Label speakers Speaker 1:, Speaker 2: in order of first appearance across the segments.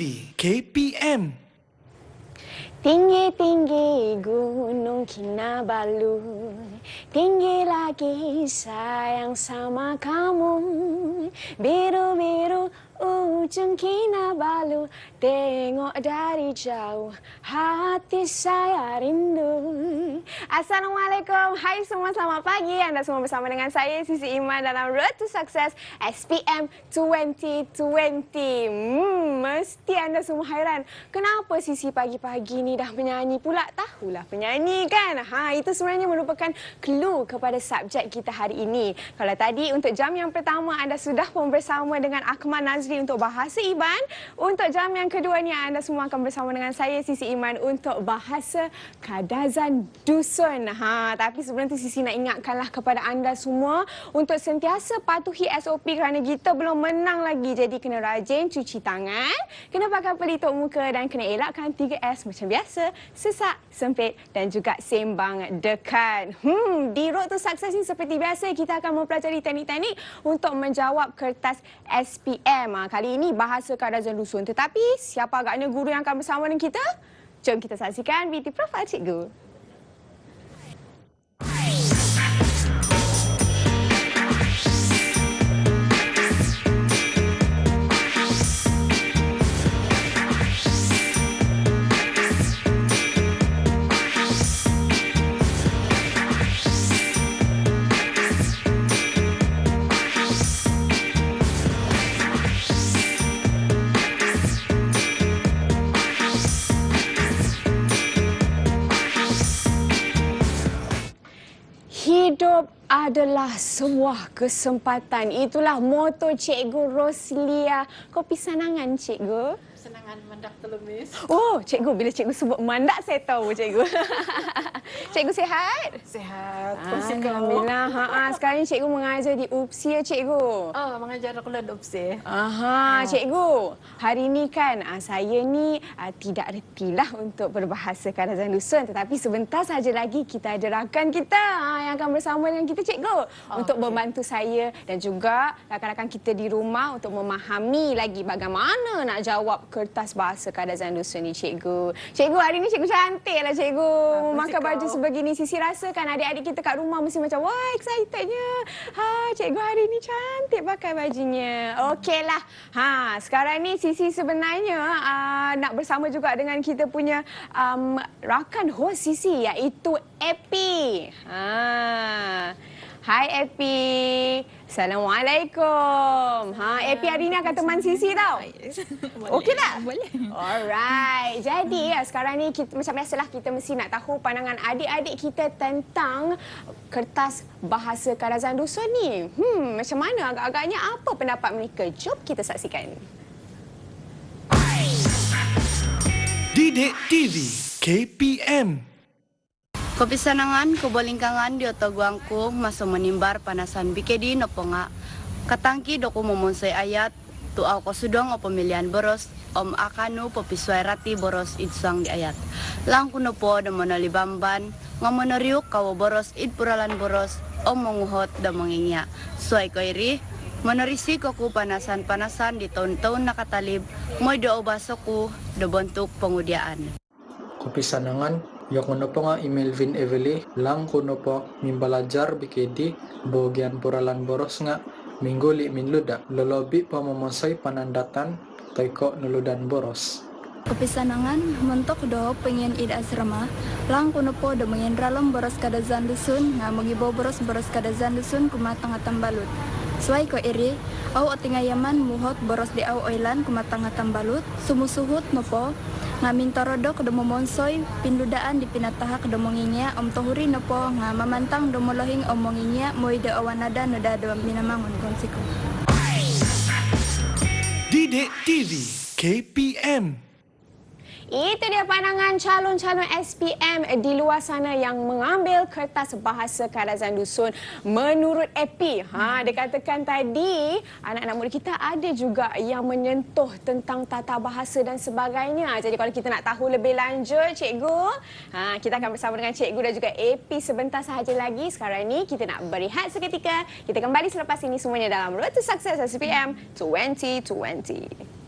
Speaker 1: TV KPM.
Speaker 2: Tinggi-tinggi gunung Kinabalu, tinggi lagi sayang sama kamu. Biru-biru ujung Kinabalu, tengok dari jauh hati saya rindu. Assalamualaikum, hai semua, selamat pagi. Anda semua bersama dengan saya Sisi Iman dalam Road to Success SPM 2020. Mesti anda semua hairan, kenapa Sisi pagi-pagi ni dah menyanyi pula? Tahulah penyanyi kan? Itu sebenarnya merupakan clue kepada subjek kita hari ini. Kalau tadi untuk jam yang pertama anda sudah pun bersama dengan Akmal Nazri untuk bahasa Iban. Untuk jam yang kedua ni anda semua akan bersama dengan saya Sisi Iman untuk bahasa Kadazan Dusun. Tapi sebelum tu Sisi nak ingatkanlah kepada anda semua untuk sentiasa patuhi SOP kerana kita belum menang lagi. Jadi kena rajin cuci tangan, kena pakai pelitup muka dan kena elakkan 3S macam biasa, sesak, sempit dan juga sembang dekat. Di Road to Success ni seperti biasa kita akan mempelajari teknik-teknik untuk menjawab kertas SPM. Kali ini bahasa Kadazan Dusun. Tetapi siapa agaknya guru yang akan bersama dengan kita? Jom kita saksikan beauty profile cikgu. Hidup adalah sebuah kesempatan. Itulah moto Cikgu Roslia. Kopi Sanangan, Cikgu.
Speaker 3: Senangan mandak telemis.
Speaker 2: Oh, Cikgu, bila Cikgu sebut mandak, saya tahu, Cikgu. Cikgu sihat?
Speaker 3: Sihat.
Speaker 2: Alhamdulillah. Sekarang ni Cikgu mengajar di UPSI ya, Cikgu?
Speaker 3: Mengajar aku di UPSI.
Speaker 2: Cikgu. Hari ni kan saya ni tidak retilah untuk berbahasa Kadazan Dusun. Tetapi sebentar saja lagi kita ada rakan kita yang akan bersama dengan kita, Cikgu. Untuk membantu saya dan juga rakan-rakan kita di rumah untuk memahami lagi bagaimana nak jawab kertas bahasa Kadazan Dusun ni, Cikgu. Cikgu, hari ni Cikgu cantik lah, Cikgu. Memakai baju sebegini. Sisi rasakan adik-adik kita kat rumah mesti macam, wah, excitednya. Cikgu hari ni cantik pakai bajunya. Okeylah. Sekarang ni Sisi sebenarnya nak bersama juga dengan kita punya rakan host Sisi, iaitu Epi. Hai Epi. Assalamualaikum. Epi hari ni akan teman Sisi tau. Okey tak?
Speaker 3: Boleh.
Speaker 2: Alright. Jadi sekarang ni kita, macam biasalah kita mesti nak tahu pandangan adik-adik kita tentang kertas bahasa Kadazan Dusun ni. Macam mana agak-agaknya, apa pendapat mereka? Jom kita saksikan.
Speaker 1: Didik TV KPM.
Speaker 4: Kopi Sanangan, kubolingkangan di otoguangku masuk menimbar panasan BKD noponga. Katangki doku memonsoi ayat, tuaw ko sudong o pemilihan boros, om akanu popisuai rati boros idsang di ayat. Lang kuno po da monolibamban, ngamonoriuk kawo boros id puralan boros, om menguhot da mengingia. Suai ko iri, monorisi ko ku panasan-panasan di tahun-tahun nakatalib, moy do obasoku do bentuk pengudiaan.
Speaker 5: Kopi Sanangan, yok kuno po nga Melvin Evely, lang kuno po mimbalajar BKD, bogian puralan boros nga, minggu li minluda, lolobi po memonsoi panandatan, toiko nuludan boros.
Speaker 6: Kopi Sanangan, mentok do pengen id asrama, lang kuno po do mengen ralom boros Kadazan Dusun, nga magibo boros Kadazan Dusun kumatang-atang balut. Suai ko iri, au otingayaman muhot boros di au oilan kumatang-atang balut, sumusuhut no po, nga mintorodo kedo momonsoy pinludaan di pinataha kedo mongingia om tohuri no po nga mamantang do molohing om mongingia moy de awanada no da do minamangon konsiko.
Speaker 1: Didik TV KPM.
Speaker 2: Itu dia pandangan calon-calon SPM di luar sana yang mengambil kertas bahasa Kadazan Dusun. Menurut Epi, dia katakan tadi anak-anak muda kita ada juga yang menyentuh tentang tata bahasa dan sebagainya. Jadi kalau kita nak tahu lebih lanjut, Cikgu, kita akan bersama dengan Cikgu dan juga Epi sebentar sahaja lagi. Sekarang ni kita nak berehat seketika. Kita kembali selepas ini semuanya dalam Road to Success SPM 2020.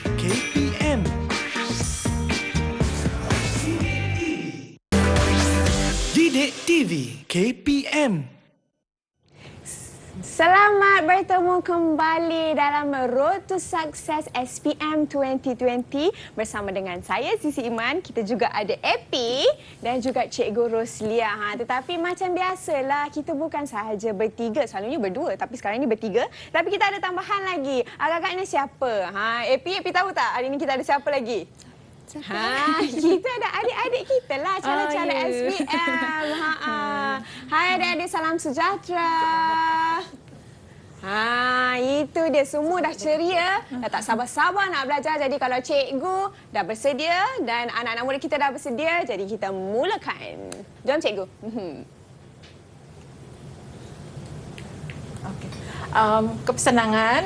Speaker 1: KPM. Didik TV KPM.
Speaker 2: Selamat bertemu kembali dalam Road to Success SPM 2020 bersama dengan saya Sisi Iman. Kita juga ada Epi dan juga Cikgu Roslia. Tetapi macam biasalah, kita bukan sahaja bertiga, selalunya berdua tapi sekarang ini bertiga. Tapi kita ada tambahan lagi. Agak-agaknya siapa? Epi tahu tak hari ini kita ada siapa lagi? Kita ada adik-adik kita lah, calon-calon SPM. Hai adik-adik, salam sejahtera. Itu dia, semua dah ceria, dah tak sabar-sabar nak belajar. Jadi kalau cikgu dah bersedia dan anak-anak murid kita dah bersedia, jadi kita mulakan. Jom cikgu.
Speaker 3: Okey. Kepesanangan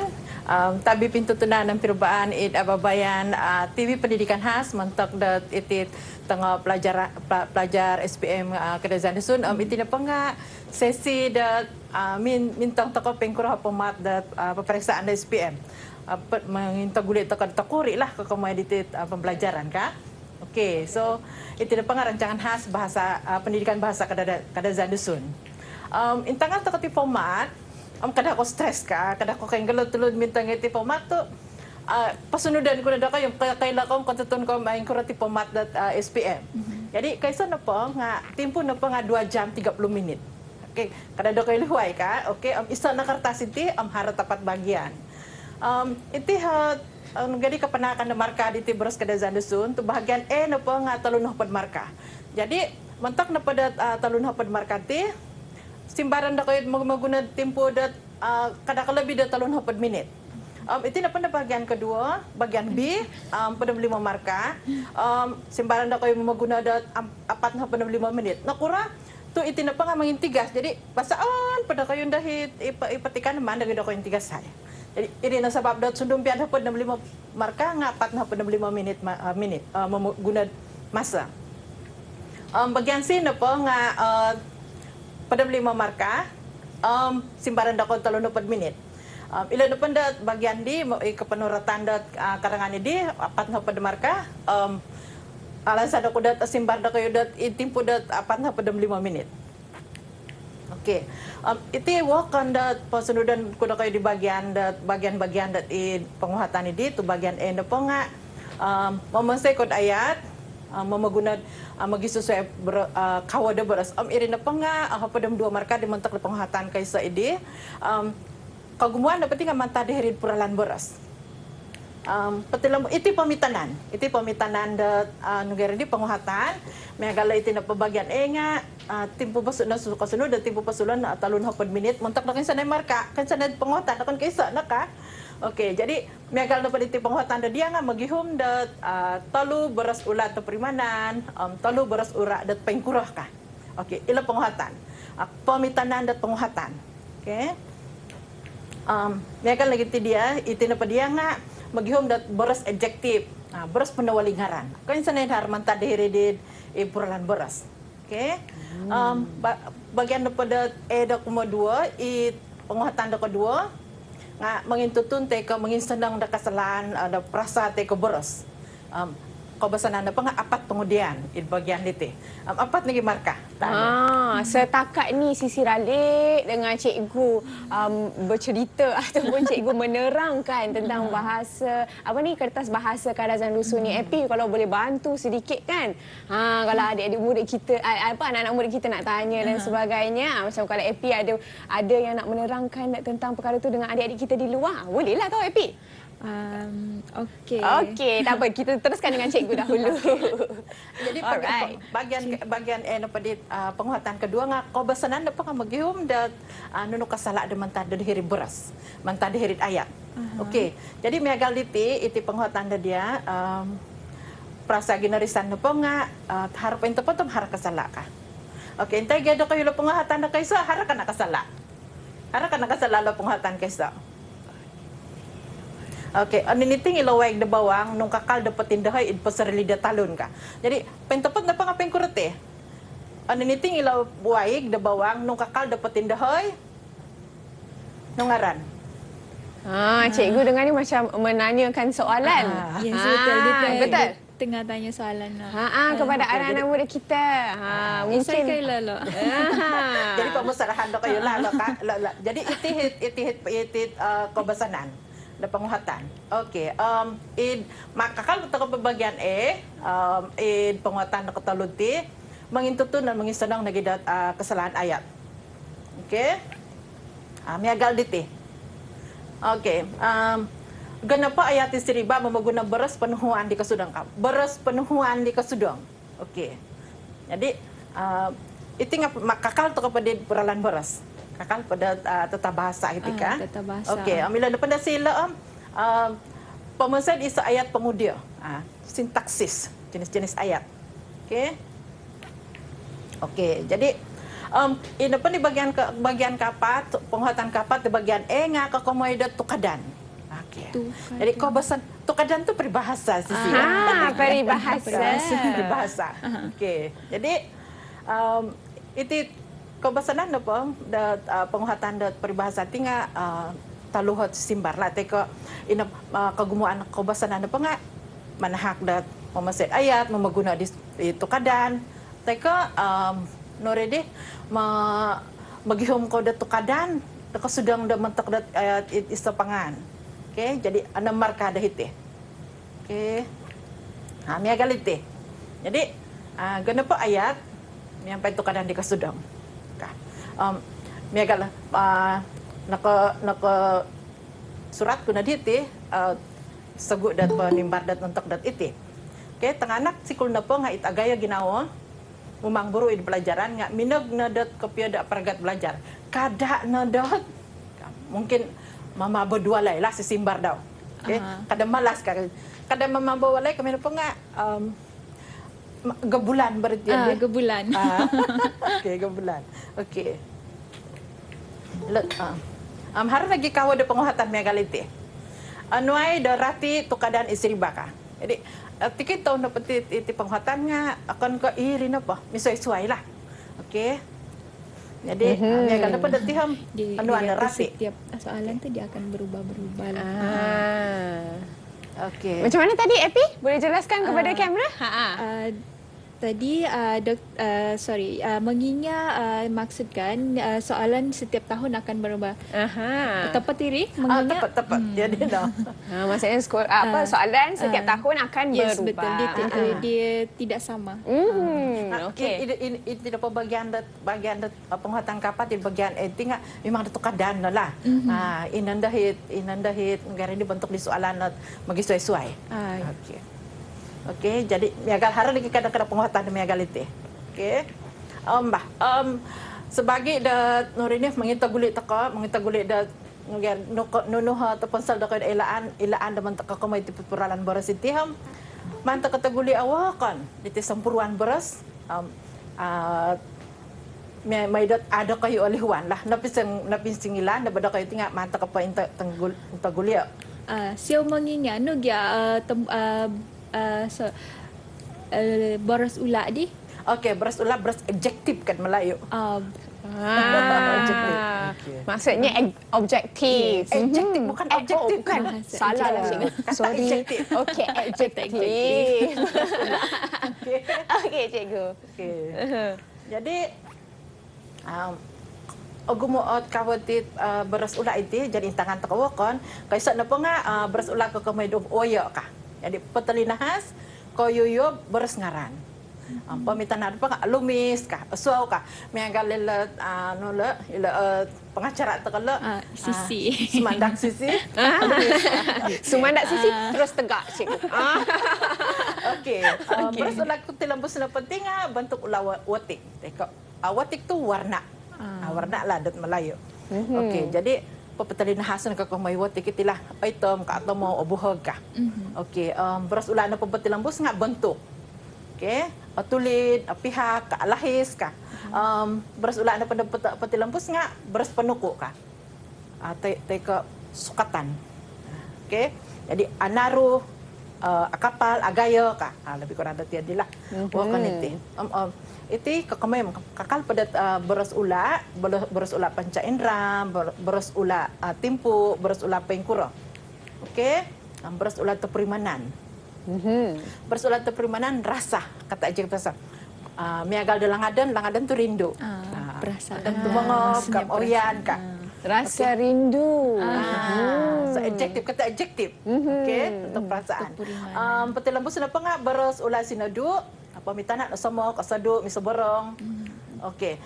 Speaker 3: Tabib Pintu Tunan dan Perubahan Id Ababayan TV Pendidikan Khas mentok dat itit tengah pelajar SPM Kedazan Dusun itin apa sesi dat mintang toko pengkurah pemat dat peperiksaan dat SPM menginta gulit toko takuri lah ke komoditit pembelajaran ka. Okey, so itin apa rancangan khas bahasa pendidikan bahasa Kedazan Dusun. Intangan toko ti format kada ko stress ka, kada ko kay galot-tulod mintang iti format to. Pasunudan ko na da kayo kaila ko kontuton ko main ko ti format dat SPM. Jadi kaysa na po nga tempo na po nga 2 jam 30 minit. Okay, kada do kayo lihuay ka. Okay, isa na kartas iti hara tapat bagian. Iti gadi kapanakan na marka diti Boros Kadazan Dusun to bahagian E na po nga talunhopad marka. Jadi mentak na pada talunhopad marka ti simbaran da kayo maguna tempo dat kada kalabih da 30 minit. Iti na pada bagian kedua, bagian B, pada 5 marka. Simbaran da kayo maguna dat 45 menit. Nakura to iti na pa nga mangintigas. Jadi basaan pada kayo dahit ipatikan naman dagid ako yung tigas hay. Jadi ini na sabab dat sundong pian hapod 65 marka nga 45 menit maguna masa. Bagian C na po nga pada 5 marka, simbaran da ko 30 minit. Ilan na panda bagian di, kapanuratan dat karangan di, 40 marka, alasan ako dat simbar da kayo dat, itimpo dat 45 minit. Okay. Iti wakan dat pasunudan ko na kayo di bagian dat, bagian-bagian dat penguhatan di, to bagian E na po nga, mamansay kod ayat, mamagunad magisusoy kawada beras irin na pa nga hapadam 2 marka di mantak na penguhatan kaysa idi kagumuan dapat nga manta dihirid puralan beras patilam iti pamitanan dat negara di penguhatan megala iti na pabagian nga timpo na kasunod at timpo pasulan na talon hapad minit mantak na kaysa na marka kaysa na penguhatan akan kaysa na ka. Okey, jadi megal na paliti penguhatan da dia nga maghihom dat talu beras ulat na perimanan, talu beras ura dat pengkurah ka. Okey, ila penguhatan. Pamitanan dat penguhatan. Okey. Megal lagi ti dia, iti na pa dia nga maghihom dat beras adjektif, beras penawalingaran. Kain sa nain harman ta dihiridid puralan beras. Okey. Bagian na pa dat da kuma 2, penguhatan da kedua nga mangintutun te ka manginsanang da kasalaan da prasa te ka boros kabasanan na pa nga 4 pengudian bagian dite 4 lagi marka
Speaker 2: setakat ni Sisi Ralik dengan cikgu bercerita ataupun cikgu menerangkan tentang bahasa kertas bahasa Kadazan Dusun ni. Epi kalau boleh bantu sedikit kan, kalau adik-adik murid kita anak-anak murid kita nak tanya dan sebagainya, macam kalau Epi ada yang nak menerangkan tentang perkara tu dengan adik-adik kita di luar, bolehlah tau Epi. Okey, tak apa, kita teruskan dengan cikgu dahulu.
Speaker 3: Jadi bagian na padit penguhatan kedua nga kabasanan na pa nga maghihom dat nuno kasala da mantad dihiri beras, mantad dihiri ayat. Okey. Jadi megal iti penguhatan da dia prasa ginarisan na pa nga harapan ta patom har kasala ka. Okey, intay gado kayo lo penguhatan na kaysa har ka nakasala. Har ka nakasala lo penguhatan kaysa. Okay, aniniting ilawag na bawang nung kakal dapat tindahay pasarili da talon ka. Jadi pentapot na pangapeng kurate. Aniniting ilawag na bawang nung kakal dapat tindahay nung aran.
Speaker 2: Cikgu dengar ni macam menanyakan soalan.
Speaker 6: Yes, betul. Dia
Speaker 2: betul.
Speaker 6: tengah tanya soalan.
Speaker 2: Kepada anak-anak muda kita.
Speaker 6: Mungkin.
Speaker 2: Mungkin.
Speaker 3: Jadi pemusarahan do kayo lalo ka. Jadi itihit kebasanan da penguhatan. Okey. Maka kalau kita ke bagian penguhatan da kataluti mengintutun dan mengisadang nagidat kesalahan ayat. Okey. Miagal diti. Okey. Ganapa ayat istiriba memaguna beras penuhuan di kasudang ka. Beras penuhuan di kasudang. Okey. Jadi itu makakal to kepada peralan beras. Kakal pada tata bahasa ketika.
Speaker 6: Tata bahasa.
Speaker 3: Okey, ambil pada sila pemesan isa ayat pemudia. Sintaksis jenis-jenis ayat. Okey. Okey, jadi ini pun di bagian kapat, penguatan kapat di bagian nga kakomoidat tukadan. Okey. Jadi kau bahasa tukadan tu peribahasa sisi. Peribahasa. Okey. Jadi itu kebasanan apa penguhatan dat peribahasa tinggal taluhat simbar lah teka ina kagumuan kebasanan apa nga manahak dat memaset ayat memaguna di tukadan teka norede magihom ko dat tukadan teka sudang da mentok dat ayat istapangan. Okey, jadi ana marka dah hite. Okey. Mia galite. Jadi ganapa ayat sampai tukadan di kasudang. Miagal naka surat kuna diti sagu dat penimbar dat untuk dat iti. Okay, tenganak sikul na po nga itagaya ginawa umang buru di pelajaran nga minag na dat kopya da paragat belajar. Kada na dat mungkin mama berdua lay lah sisimbar daw. Okay, kada malas kada mama bawalay kami na po nga gebulan berarti
Speaker 6: Gebulan.
Speaker 3: Okey, gebulan. Okey. Harap lagi kawa da penguhatan megaliti. Anuai da rati tukadan istri baka. Jadi tikit tahu na peti iti penguhatan nga akan ke iri na pa. Misoi-suai lah. Okey. Jadi megal dapat datiham anuan da rati.
Speaker 6: Setiap soalan tu dia akan berubah-berubah.
Speaker 3: Okey.
Speaker 2: Macam mana tadi, Epi? Boleh jelaskan kepada kamera?
Speaker 6: Tadi mengingat maksudkan soalan setiap tahun akan berubah. Tepat diri mengingat.
Speaker 3: Tepat. Jadi dah.
Speaker 2: Maksudnya soalan setiap tahun akan
Speaker 6: Yes,
Speaker 2: berubah.
Speaker 6: betul. Dia tidak sama.
Speaker 2: Okey.
Speaker 3: Ini tidak bagian dat penguhatan kapat di bagian tinggal memang ada tukadan lah. Inandahit negara ini bentuk di soalan bagi suai-suai. Okey. Okey, jadi miagal harap lagi kadang-kadang penguatan miagal itu. Okey. Sebagai dat nurini mengitagulit dat nunuh ataupun sal dak ilaan da mantak kamay ti puralan beras itiham mantak kataguli awakan diti sampuruan beras may dat ada kayo alihuan lah napisingilan na bada kayo tinga mantak pa intaguli.
Speaker 6: Siya mengingat boros ula di.
Speaker 3: Okey, beras ula beras adjektif kan Melayu.
Speaker 2: Maksudnya objektif.
Speaker 3: Adjektif bukan objektif.
Speaker 2: Bukan. Salah lah cikgu. Sorry. Okey, adjektif. Okey, cikgu.
Speaker 3: Okey. Jadi Ogumuot kawatit beras ula iti jadi tangan takawakon kaysa na po nga beras ula ko kamay dog oyo ka. Jadi patalinahas koyoyo beras ngaran. Pamitan pa nga lumis ka, asuaw ka. May galilat pengacara takala
Speaker 6: Sisi.
Speaker 3: Sumandak sisi.
Speaker 2: Sumandak sisi terus tegak cikgu.
Speaker 3: Okey. Beras ula ko tilambos na penting nga bentuk ula watik. Teko watik tu warna. Warna lah dat Melayu. Okey, jadi papatalihasan ka kung may watik itilah item ka atau mau obuhag ka. Okey, beras ula na papatilambos nga bentuk. Okey, patulid, pihak, kaalahis ka. Beras ula na papatilambos nga beras panuko ka. Teka sukatan. Okey, jadi anaru akapal, agayo ka. Lebih kurang ada tiada lah. Wakan iti. Iti kakamay kakal pada beras ula panca indra, beras ula timpu, beras ula pengkuro. Okey, beras ula teperimanan. Beras ula teperimanan rasa kata aja rasa. Miagal de langadan tu rindu.
Speaker 6: Perasaan.
Speaker 3: Dan tu mengop kap oyan ka.
Speaker 2: Rasa rindu.
Speaker 3: So adjektif kata adjektif. Okey, untuk perasaan. Peti lampu sudah pengak beras ula sinadu. Apa mitana semua kasadu misoborong. Okey.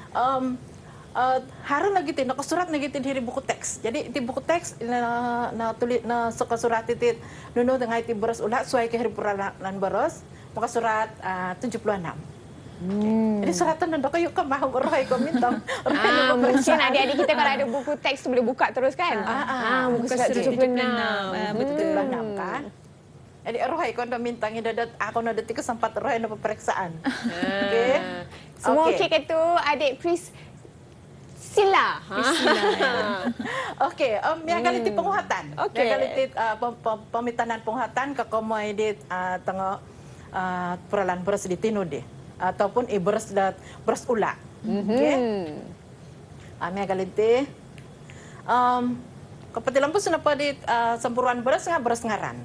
Speaker 3: Harun lagi tin surat lagi tin diri buku teks. Jadi di buku teks na tulis na suka surat itu nuno dengan itu beras ulat suai ke hari puranan beras maka surat 76. Jadi suratan nanda kayu kan mahu roh ko minta.
Speaker 2: Mungkin adik-adik kita kalau ada buku teks tu boleh buka terus kan? Buku surat 76.
Speaker 3: Betul 76 kan? Jadi roh ko nda minta ngidadat aku nada ti kesempat roh na peperiksaan. Okey.
Speaker 2: Semua okey ke tu adik Pris Sila.
Speaker 3: Okey, yang kali ti penguhatan.
Speaker 2: Okey.
Speaker 3: Yang kali ti pemitanan penguhatan ke komoi di tengah peralan beras di tinu di ataupun beras ula. Okey. Yang kali ti kapati lampu sunapa di sempuruan beras ngaran.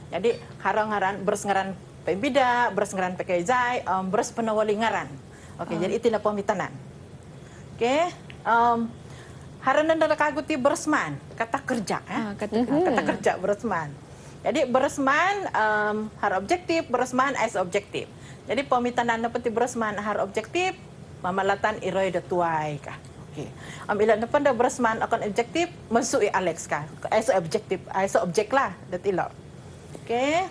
Speaker 3: Jadi harang-haran beras ngaran pembida, beras ngaran pakai zai, beras penawali ngaran. Okey, jadi itu pemitanan. Okey. Haranan dan kaguti beresman kata kerja kata kerja beresman. Jadi beresman har objektif, beresman as objektif. Jadi pemitanan peti beresman har objektif, mamalatan iroi da tuai ka. Okey. Ambilan depan da beresman akan objektif, masuk Alex ka. As objektif, as objek lah dat ilo. Okey.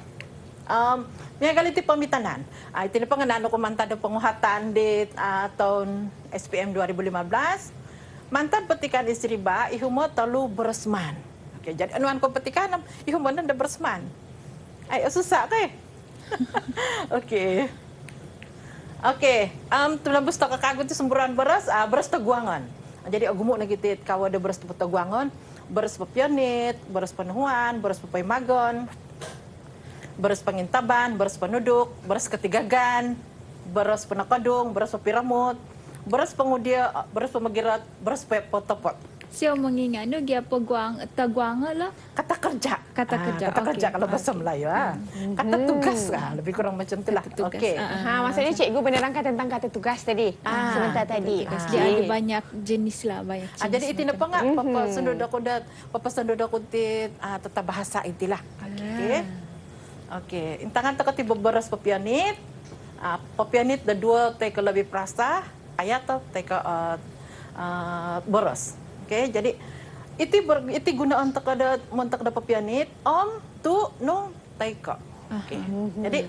Speaker 3: Yang kali ti pemitanan. Itu ni pengenaan dokumentan da penguhatan di tahun SPM 2015. Mantan petikan istri ba ihumo telu beresman. Okey, jadi anuan ko petikan ihumo nanda beresman. Ay susah ke? Okey. Okey, tulambus ta kakagut ti semburan beras, beras teguangan. Jadi agumo na gitit kawa da beras teguangan, beras pepionit, beras penuhuan, beras pepaymagon, beras pengintaban, beras penuduk, beras ketigagan, beras penakadung, beras pepiramut, beras pengudia, beras pemagirat, beras potopot.
Speaker 6: Siapa mengingano dia taguang lah.
Speaker 3: Kata kerja.
Speaker 6: Kata kerja.
Speaker 3: Kata kerja
Speaker 6: okey.
Speaker 3: kalau bahasa Melayu. Kata tugas lah. Lebih kurang macam itulah. Okey.
Speaker 2: Maksudnya cikgu menerangkan tentang kata tugas tadi. Sebentar tadi.
Speaker 6: Dia ada banyak jenis lah, banyak jenis.
Speaker 3: Jadi itu napa ngak papa sendok aku tata bahasa itilah. Okey. Okey. Intangan tak tiba beras pepianit. Pepianit da dua teka lebih perasa. Ayat atau teka boros. Okey, jadi itu gunaan tak ada pepianit tu nung teka. Okey. Jadi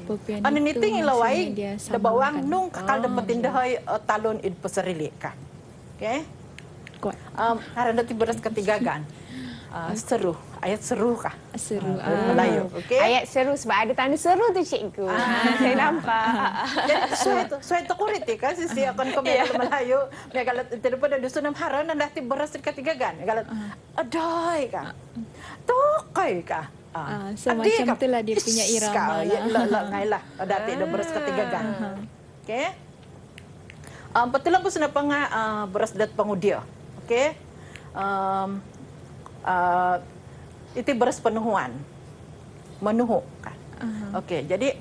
Speaker 3: anu niting ilawai da bawang nung kakal dapat tindahay talon id pasarili ka. Okey.
Speaker 6: Kuat.
Speaker 3: Haranda ti beras ketigagan. Seru, ayat seru kah?
Speaker 6: Seru.
Speaker 3: Melayu, okey.
Speaker 2: Ayat seru sebab ada tanda seru tu cikgu. Saya nampak.
Speaker 3: Jadi suai tu kurit kan sisi akan komen Melayu. Dia kalau tidak pada dusun haran dan dati beras ketigagan. Kalau adai kah? Tokai kah?
Speaker 6: Semacam itulah dia punya irama
Speaker 3: lah. Ngailah, dati ada beras ketigagan. Okey. Betul aku sudah pengah beras dat pengudia. Okey. Itu beras penuhuan. Menuhu kan. Okey, jadi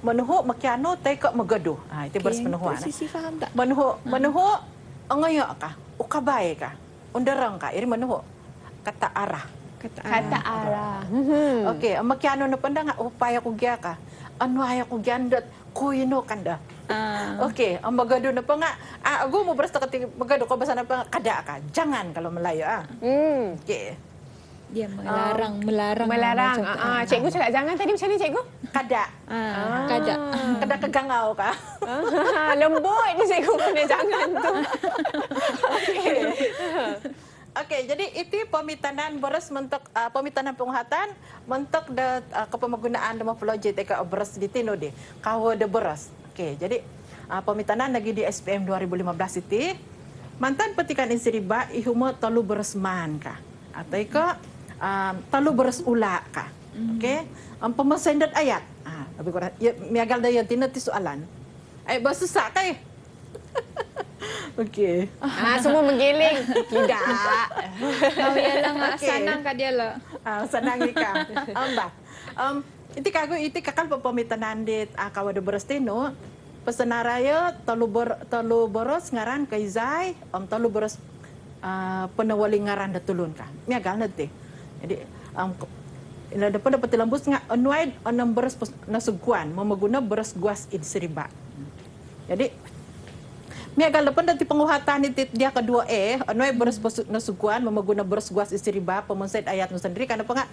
Speaker 3: menuhu makiano teka megadu. Itu beras penuhuan.
Speaker 6: Sisi faham tak?
Speaker 3: Menuhu ngoyo kah? Ukabay kah? Undarang kah? Iri menuhu. Kata arah.
Speaker 2: Kata arah.
Speaker 3: Okey, makiano na pandang upaya ko gya ka. Ano aya ko gyandat kuyno kanda. Okey, ang magado na pa nga. Ago mo beras takati magado ko basa na pa kada ka. Jangan kalau Melayu Okey.
Speaker 6: Dia melarang.
Speaker 2: Cikgu cakap jangan tadi macam ni cikgu?
Speaker 3: Kada.
Speaker 6: Kada.
Speaker 3: Kada kegangau ka.
Speaker 2: Lembut ni cikgu punya jangan tu.
Speaker 3: Okey. Okey, jadi itu pemitanan beras mentok pemitanan penguhatan mentok da kepemagunaan demo projek teka beras di tino de. Kawa de beras. Okey, jadi pemitanan lagi di SPM 2015 itu mantan petikan insiriba ihumo telu beresman ka. Atau ke telu beras ula ka. Okay? Ang pemasendat ayat. Lebih kurang miagal da yan tinati soalan. Ay susah kay. Okay.
Speaker 2: Semua menggiling. Tidak.
Speaker 6: Kau ialah nga
Speaker 3: Okay.
Speaker 6: sanang ka dia lah.
Speaker 3: Senang ika. Ba. Iti kago iti kakal pamitanan dit kawada beres tino. Pesenaraya telu boros ngaran kay Zai, telu boros penawali ngaran da tulun ka. Miagal na ti. Jadi ila dapat tilambus nga anuay anam beres nasugkuan mamaguna beres guas in seriba. Jadi miagal dapat dati penguhatan itit dia kedua anuay beres nasugkuan mamaguna beres guas in seriba pemensait ayat nu sendiri kana pa nga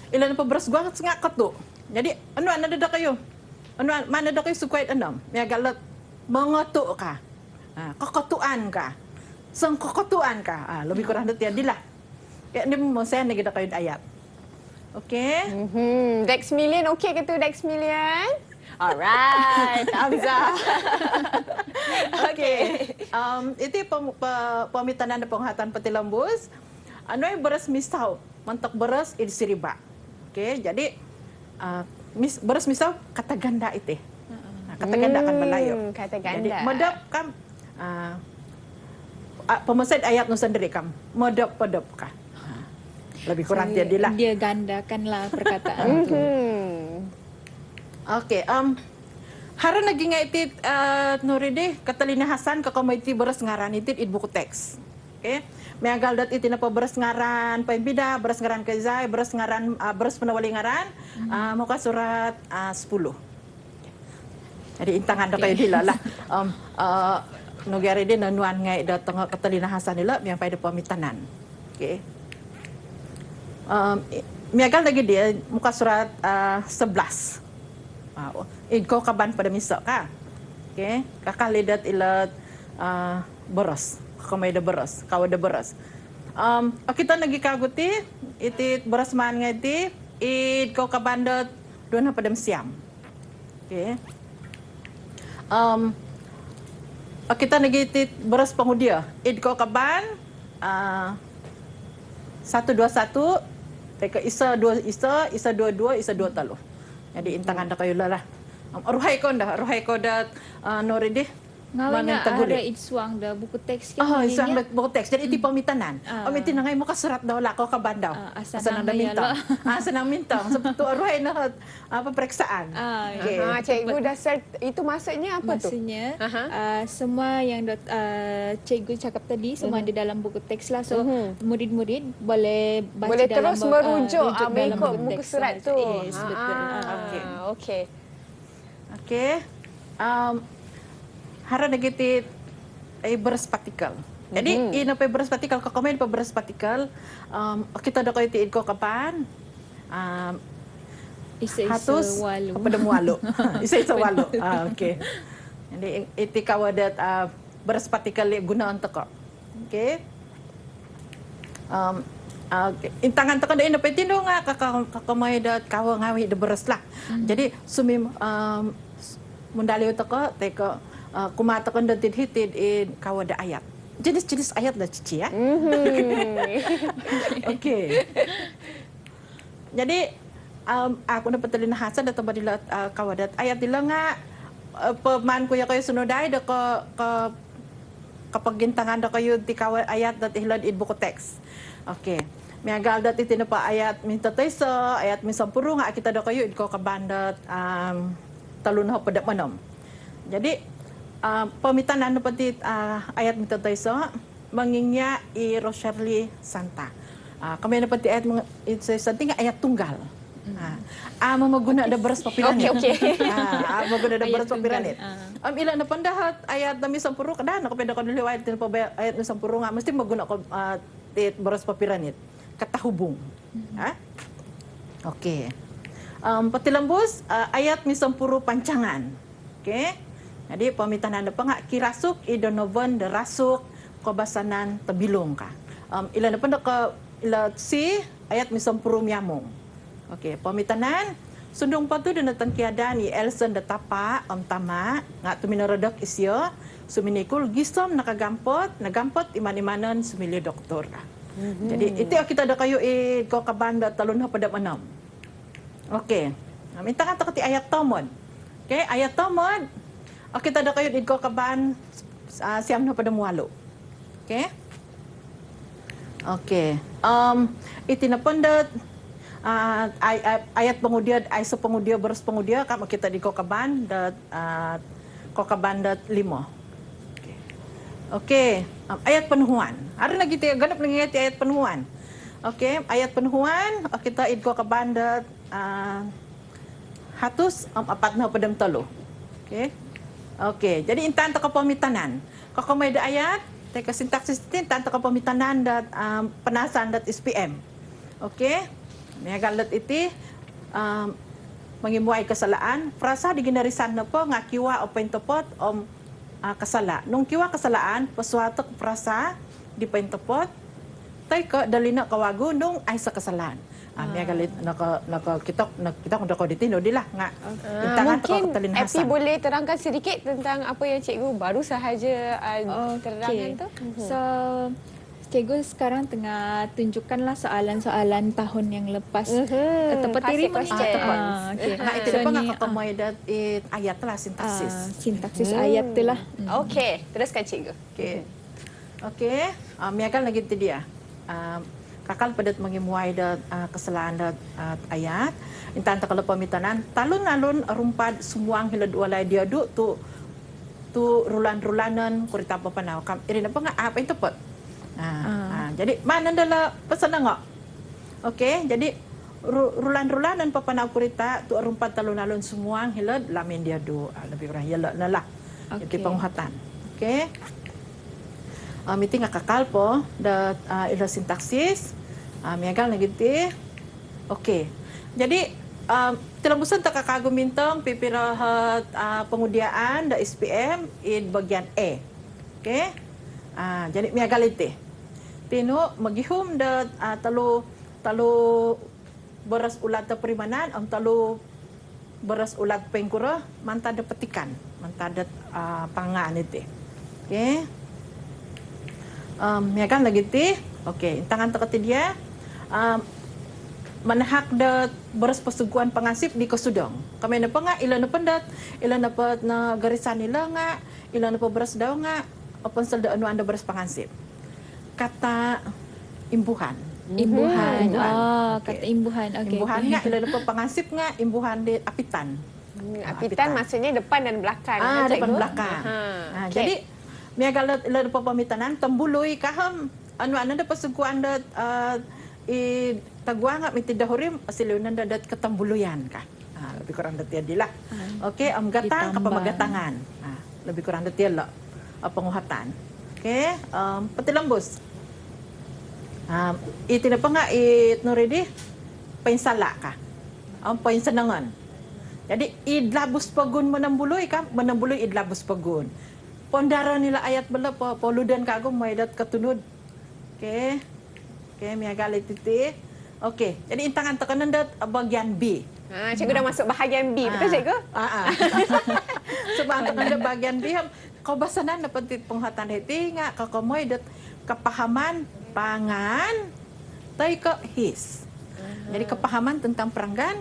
Speaker 3: ila na pa beres guas nga kato. Jadi anu ada kayo. Anu mana ada kayo sukwait anam. Miagal mengoto ka. Keketuan ka. Sengkeketuan ka. Lebih kurang dati adilah. Ya ni mo saya nagida kayo ayat. Okay?
Speaker 2: Dex Million, okey ke tu Dex Million? Alright, Hamzah.
Speaker 3: Okay. Iti pamitanan na penghatan Patilambus. Ano ay beras misaw? Mantok beras siriba. Okay? Jadi beras misaw kata ganda iti. Kata ganda kan malayo.
Speaker 2: Kata
Speaker 3: Jadi
Speaker 2: ganda.
Speaker 3: modap kam pemesan ayat nu sendiri kam. Modap ka. Lebih kurang jadilah.
Speaker 6: Dia gandakanlah perkataan tu.
Speaker 3: Okay, hara naging nga itit Nuride katalinahasan kakamaiti beres ngaran itit buku teks. Okay? Miagal dat iti na pa beres ngaran paimbida, beres ngaran kaizay, beres ngaran beres penawali ngaran, muka surat 10. Jadi intangan da kayo dila lah. Nugari din nanuan nga datang katalinahasan nila yang pada pamitanan. Okay? Miagal lagi dia muka surat 11. Idko kaban pada misok ka. Okay? Kakalidat ilat beras. Kamay da beras. Kawa da beras. Kita nagi kaguti iti beras man nga iti idko kabandat doon na pada siam. Okay? Kita nagi iti beras pangudia. Idko kaban 121 Teka isa 2 talo. Jadi intangan da kayo lala. Ruhay ko da Noride.
Speaker 6: Ngawin nga ara itsuang da buku teks
Speaker 3: Isang buku teks. Jadi iti pamitanan. Iti na ngay mo kasurat daw lako kabandaw.
Speaker 6: Asa
Speaker 3: nang mintang. Asa nang mintang. Sabto ruhay na peperiksaan.
Speaker 2: Cikgu dah cert. Itu maksudnya apa tu?
Speaker 6: Maksudnya semua yang cikgu cakap tadi semua ada dalam buku teks lah. So murid-murid boleh baca
Speaker 2: Boleh
Speaker 6: dalam
Speaker 2: terus merujuk
Speaker 6: dalam
Speaker 2: mengikut
Speaker 6: buku
Speaker 2: muka
Speaker 6: teks.
Speaker 2: surat tu.
Speaker 6: Yes, betul.
Speaker 2: Okey.
Speaker 3: Okay. Hara negatif beras partikel. Jadi ina pa beras partikel ka komen pa beras partikel kita da kayo tiid ko kapan hatus
Speaker 6: walu.
Speaker 3: pada mualo. Isa walo. Okay. Jadi iti kawadat beras partikel gunaan to ko. Okay. Intangan to kada ina pa tino nga kakamay dat kawa ngawi da beras lah. Jadi sumim mundaliw to ko teko kumatakan dan hitid kawada ayat. Jenis-jenis ayat dah cici ya. Okay. Jadi aku dapat telinahasan datang pada kawadat ayat dila nga peman ko ya kayo sunodai da ka kapagintangan da kayo ti kawad ayat dat ihlad buku teks. Okay. Miagal dat iti na pa ayat minta taysa, ayat minsampuro nga kita da kayo ko kabandat talun ho pada manom. Jadi pamitanan pati ayat minta tayso mangingnya i Rosalie Santa. Kami na pati ayat santing ayat tunggal. Mamaguna da beras papiranit.
Speaker 2: Okay.
Speaker 3: Mamaguna da beras papiranit. Ila na pandahat ayat nami sampuro kada na kapenda ko liwayat tin pa ayat na sampuro nga mesti maguna ko beras papiranit. Katahubong. Okay. Patilambus ayat mi sampuro pancangan. Okay? Jadi pamitanan pa nga kirasuk idonovan de rasuk kabasanan tabilong ka. Ilan na pa ila si ayat misampuro miyamong. Okay, pamitanan sundong pa to dinatan kiada ni Elson de tapa tama nga tuminarodok isyo suminikul gisom nagampot iman-imanan sumili doktor ka. Jadi itu kita ada kayo ko kabanda talon ha pada manam. Okey. Minta kan ti ayat tomon. Okey, ayat tomon. Okey, tada kayo idko kaban siam na pada mualo. Okey. Okey. Itinapundat ayat pengudia ay sa pengudia beres pengudia kam kita di kokaban dat kokaban dat 5. Okey. Okey, ayat penuhuan. Ada lagi ti ganap lagi ti ayat penuhuan. Okey, ayat penuhuan kita idko kaban dat hatus apat na padam talo. Okey. Okey, jadi intan ta kapamitanan. Kakamay da ayat teka sintaksis intan ta kapamitanan dat penasan dat SPM. Okey. May galat iti mangimuay kasalaan. Frasa di ginarisan na po nga kiwa o pentopot o kasala. Nung kiwa kasalaan, paswatok frasa di pentopot, tay ka dali na kawago nung ay sa kasalaan. May galit kita kung dako ditino dila nga.
Speaker 2: Mungkin Epi boleh terangkan sedikit tentang apa yang cikgu baru sahaja terangkan tu.
Speaker 6: So, cikgu sekarang tengah tunjukkanlah soalan-soalan tahun yang lepas. Tepat diri
Speaker 3: Nah, itu apa nga kakamay dat ayat lah sintaksis.
Speaker 6: Sintaksis ayat tu lah.
Speaker 2: Okey, teruskan cikgu.
Speaker 3: Okey. Miagal lagi ti dia. Kakal padat mangimuay dat kesalahan dat ayat. Intan ta kalapamitanan talun-alun rumpad sumuang hilad walay dia tu rulan-rulanan kurita pa panaw. Irin apa nga apa itu pot. Jadi mana dala pesan nga. Okey, jadi rulan-rulanan papanaw kurita tu rumpad talun-alun sumuang hilad lamin dia lebih kurang yala nalah. Itu penguhatan. Okey. Miti nga kakal po dat ilo sintaksis miagal na giti. Okay. Jadi tilambusan ta kakagumintong pipirahat pengudiaan da SPM in bagian E. Okay? Jadi miagal iti. Tino magihum da talo beras ulat ta perimanan am talo beras ulat pengkura mantada petikan, mantada pangan iti. Okay? Miagan lagi ti. Okey, tangan tekati dia manahak dat beras pesuguan pengasip di Kosudong. Kami na pa nga ilan na pendat, ilan na pa na garisan nila nga, ilan na pa beras daw nga, open salda anu anda beras pengasip. Kata imbuhan.
Speaker 6: Kata imbuhan. Okey.
Speaker 3: Imbuhan nga ilan na pa pengasip nga, imbuhan di apitan.
Speaker 2: Apitan maksudnya depan dan belakang.
Speaker 3: Depan belakang. Jadi miagalat ilan pa pamitanan tambuloy kaham anu da pasuguan dat tagwa nga mitidahurim asilunan dat katambuluyan ka. Lebih kurang dat dilah. Okey, gatang kapamagatangan. Lebih kurang dat la penguhatan. Okey, patilambus. Itina pa nga itnoredi painsala ka. Painsanangan. Jadi idlabus pagun manambuloy ka, manambuloy idlabus pagun. Pondara nila ayat bala poludan kagum maidat katunod. Okey. Okey, miagal titi. Okey. Jadi intangan tekanan dat bagian B.
Speaker 2: Cikgu dah masuk bahagian B, betul cikgu?
Speaker 3: Sebab tekanan bagian B kau basanan dapat penghatan hati nga kakomoy dat kepahaman pangan tay ke his. Jadi kepahaman tentang peranggan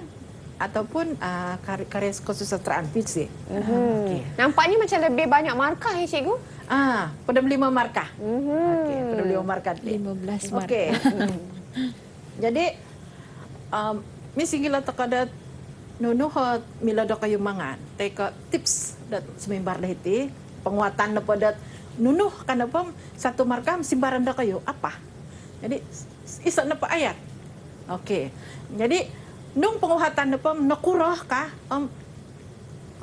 Speaker 3: ataupun karya kesusastraan fisik.
Speaker 2: Nampaknya macam lebih banyak markah ya cikgu?
Speaker 3: Pada 5 markah. Okey, pada 5 markah.
Speaker 6: 15 markah.
Speaker 3: Okey. Jadi misi gila takadat nunuhot mila da kayo mangan. Teka tips dat sumimbar lahiti penguatan na padat nunuh kana pam satu markah simbaran da kayo apa? Jadi isa na pa ayat. Okey. Jadi nung penguhatan na pam nakurah ka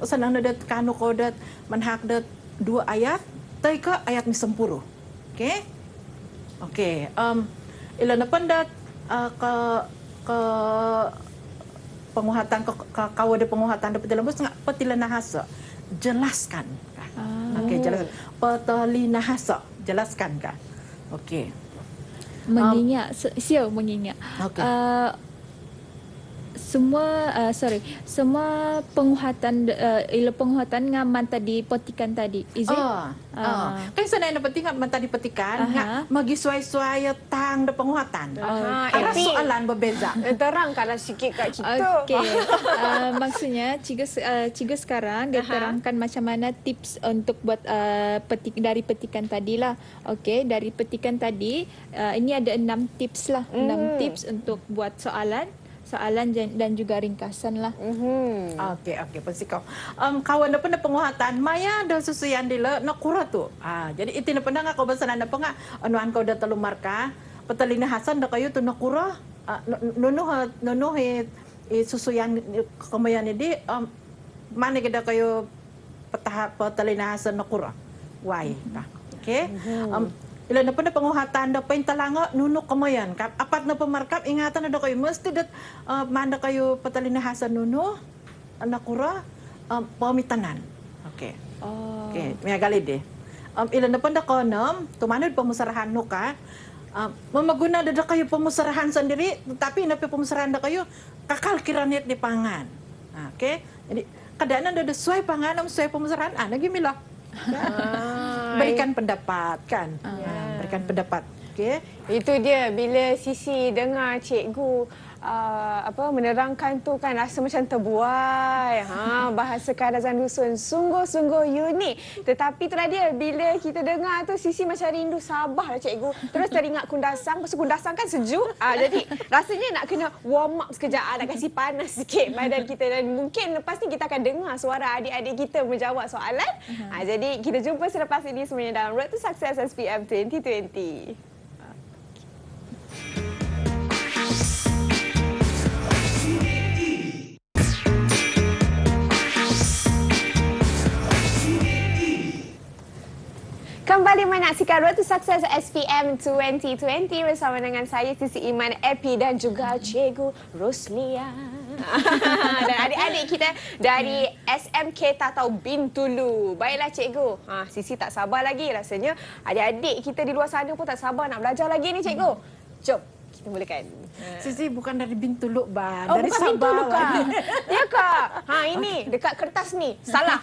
Speaker 3: sanang nadat kanu ko dat manhak dat 2 ayat tay ka ayat mi sempuro. Okey? Okey. Ilan na pandat ke penguhatan kawada penguhatan dapat dalam bus petilan nahasa jelaskan ka. Okey, jelaskan. Petali nahasa jelaskan ka. Okey.
Speaker 6: Mengingat, mengingat.
Speaker 3: Okay.
Speaker 7: semua penguhatan penguhatan ngaman tadi petikan tadi. Is it?
Speaker 3: Kan sanay na penting nga mata dipetikan nga magisuai-suai tang da penguatan. Ada
Speaker 2: Tapi
Speaker 3: soalan berbeza.
Speaker 2: terangkanlah sikit kat kita.
Speaker 7: Okey. Maksudnya Ciga sekarang dia terangkan macam mana tips untuk buat dari petikan tadi lah. Okey, dari petikan tadi ini ada 6 tips lah. 6 tips untuk buat soalan dan juga ringkasan lah.
Speaker 3: Okey, pasiko. Kawan na pun na penguatan, maya da susuyan dila na kura tu. Jadi itu na pun nga kabasanan na pa nga, anuan ko da talumar ka, patalinahasan da kayo tu na kura, nunuhit, susuyan kamayan di, mana kita kayo patalinahasan na kura. Why? Okay? Ilan na po na panguhatan da pa yung talanga, nunok kamayan. Apat na pamarkap, ingatan na da kayo. Mesti dat manda kayo patalinahasan nuno, nakura, pamitanan. Okay. Okay, may galid eh. Ilan na po na konom, tumanod pamusarahan no ka, mamaguna da kayo pamusarahan sendiri, tapi napi pamusarahan da kayo, kakalkiranit di pangan. Okay? Jadi, kadaan na da suai pangan, suai pamusarahan, nagimila. Berikan pendapat kan, berikan pendapat. Okay.
Speaker 2: Itu dia bila Sisi dengar cikgu menerangkan tu kan rasa macam terbuai. Bahasa Kadazan Dusun sungguh-sungguh unik. Tetapi tu dia bila kita dengar tu Sisi macam rindu Sabah lah cikgu. Terus teringat Kundasang, pasal Kundasang kan sejuk. Jadi rasanya nak kena warm up sekejap, nak kasih panas sikit badan kita, dan mungkin lepas ni kita akan dengar suara adik-adik kita menjawab soalan. Jadi kita jumpa selepas ini semuanya dalam Road to Success SPM 2020. Kembali menyaksikan Road to Success SPM 2020 bersama dengan saya Sisi Iman Epi dan juga Cikgu Roslia. Dan adik-adik kita dari SMK Tatau Bintulu. Baiklah cikgu. Sisi tak sabar lagi rasanya. Adik-adik kita di luar sana pun tak sabar nak belajar lagi ni cikgu. Jom kita mulakan.
Speaker 3: Sisi bukan dari Bintulu, Ban.
Speaker 2: Oh,
Speaker 3: dari
Speaker 2: bukan
Speaker 3: Sabah.
Speaker 2: Bintulu kak. Ya kak. Ini dekat kertas ni. Salah.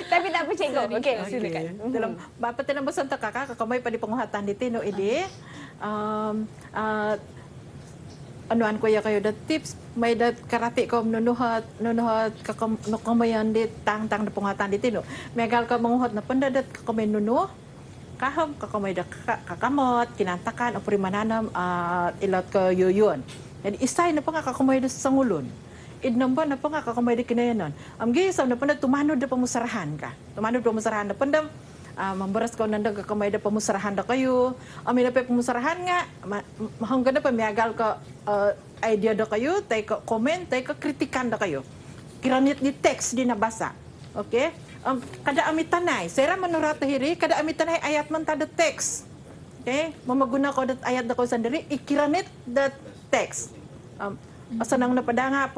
Speaker 2: Tapi tak apa cikgu. Okey, silakan.
Speaker 3: Dalam bapa tanam besan tak kakak kamay pa di penguhatan di tino ide. Anuan ko ya kayo da tips may da karati ko nunuhat kamayan di tang da penguhatan di tino. Megal ka menguhat na pendadat kamay nunuh. Kaham kakamay da kakamot kinantakan o primananam ilat ka yuyun. Jadi isay na pa nga kakamay da sangulon. Idnamba na pa nga kakamay da kinayanon. Gisam na pa na tumanod da pamusarahan ka. Tumanod da pamusarahan na pandam memberas kau nanda ke kamay da pamusarahan da kayo. Amin na pa pamusarahan nga hanggang na pa miagal ka idea da kayo, tay ka comment, tay ka kritikan da kayo. Kiranit di text di nabasa. Okay? Kada amitanay, sera menurut tahiri, kada amitanay ayat man tada text. Okay? Mamaguna ko dat ayat da ko sendiri, ikiranit da text. Asanang napadanga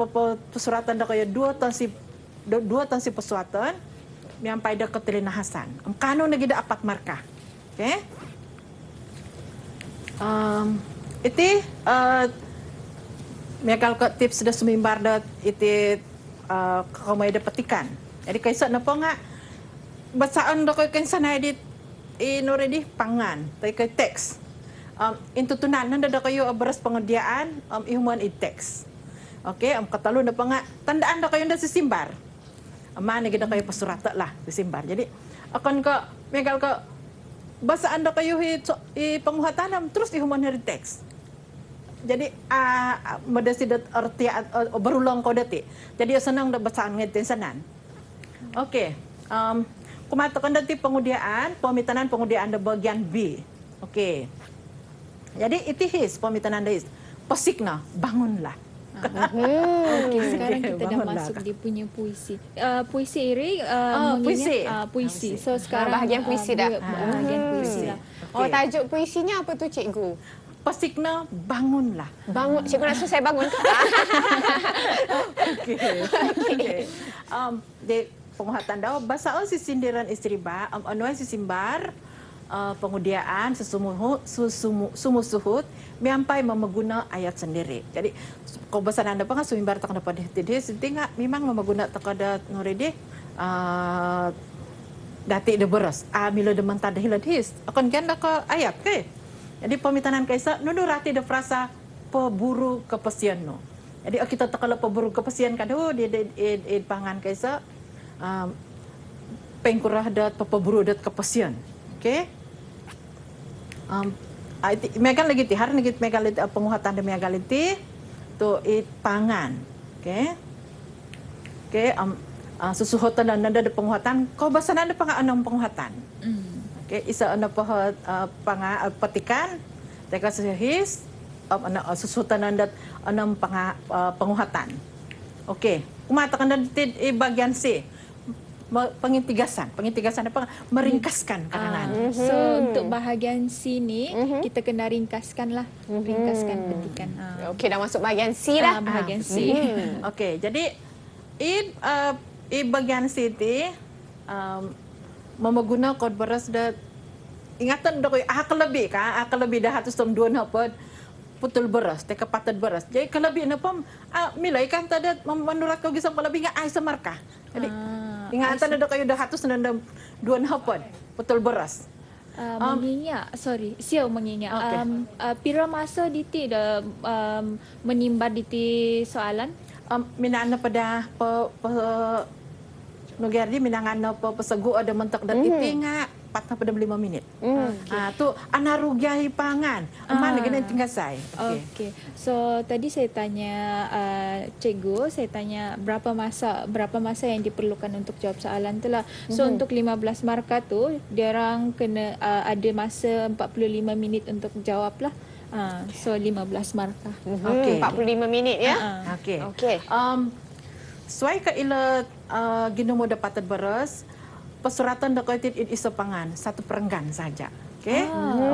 Speaker 3: pasuratan da kayo dua tansi pasuatan, miyampay da katilinahasan. Kano nagida apat marka. Okay? Iti miyakal ko tips da sumimbar da iti kakamay da petikan. Jadi kaisa na po nga basaan da kayo kansanay di inuredi pangan tay kay text. Intutunan nanda da kayo beras pangadiaan ihuman i text. Okay, katalo na pa nga tandaan da kayo da sisimbar. Mana gida kayo pasurata lah sisimbar. Jadi akan ka megal ka basaan da kayo panguhatanam terus ihuman hari text. Jadi madasi dat arti berulang ko dati. Jadi senang da basaan ngeten sanan. Okey. Kumatakan dati pengudiaan pengudiaan da bagian B. Okey. Jadi itihis pemitanan da is pasikna bangunlah.
Speaker 7: Okey, sekarang kita dah masuk dia punya puisi. Puisi ini puisi. So sekarang
Speaker 2: bahagian puisi dah.
Speaker 7: Bahagian puisi lah.
Speaker 2: Oh, tajuk puisinya apa tu cikgu?
Speaker 3: Pasikna bangunlah.
Speaker 2: Bangun, cikgu nak suruh saya bangun ke?
Speaker 3: Okey. Di penguhatan daw basaan si sindiran istri ba anuay si simbar pengudiaan sumusuhut miampai memeguna ayat sendiri. Jadi kebesaran anda pang sumimbar tak dapat dihti setingga memang memeguna takada noridi dati de beras milo de mentad hilad his akan ganda ke ayat ke. Jadi pemitanan kaisa nunu rati de frasa peburu kepesian no. Jadi kita takala peburu kepesian kado di pangan kaisa pengkurah dat peburu dat kepesian. Okey. Megan lagi ti har lagi megan lagi penguhatan de megan lagi tu pangan. Okey. Okey, susuhutan dan ada penguhatan kau basan ada anam penguhatan. Okey, isa ana petikan teka sehis susuhutan anda anam penguhatan. Okey, kumatakan dan bagian C pengintigasan apa meringkaskan karangan.
Speaker 7: So untuk bahagian C ni kita kena ringkaskan lah, ringkaskan petikan.
Speaker 2: Okey, dah masuk bahagian C dah.
Speaker 7: Bahagian C.
Speaker 3: Okey, jadi bagian C ti memeguna kod beras dah ingatan dah akal lebih dah 100 tahun 2 apa putul beras, teka patat beras. Jadi kelebih napa milai kan tada menurut kau gisam kelebih nga ay samarka. Jadi ingatan dah kayo dah 100 dan 2 apa putul beras.
Speaker 7: Mengingat, siau mengingat.
Speaker 3: Okay.
Speaker 7: Pira masa diti dah menimba diti soalan?
Speaker 3: Minana pada Nugerdi minangana pesegu ada mentok dan ipinga 45 minit. Tu anarugiahi pangan. Mana kena tinggal saya.
Speaker 7: Okey. So tadi saya tanya cikgu, saya tanya berapa masa yang diperlukan untuk jawab soalan tu lah. So untuk 15 markah tu dia orang kena ada masa 45 minit untuk jawab lah. So 15 markah.
Speaker 3: Okey.
Speaker 2: 45 minit ya.
Speaker 3: Okey.
Speaker 2: Okey.
Speaker 3: Suai ke ila ginumo dapat beras, pesuratan dekoitit iso pangan, 1 perenggan saja. Okey.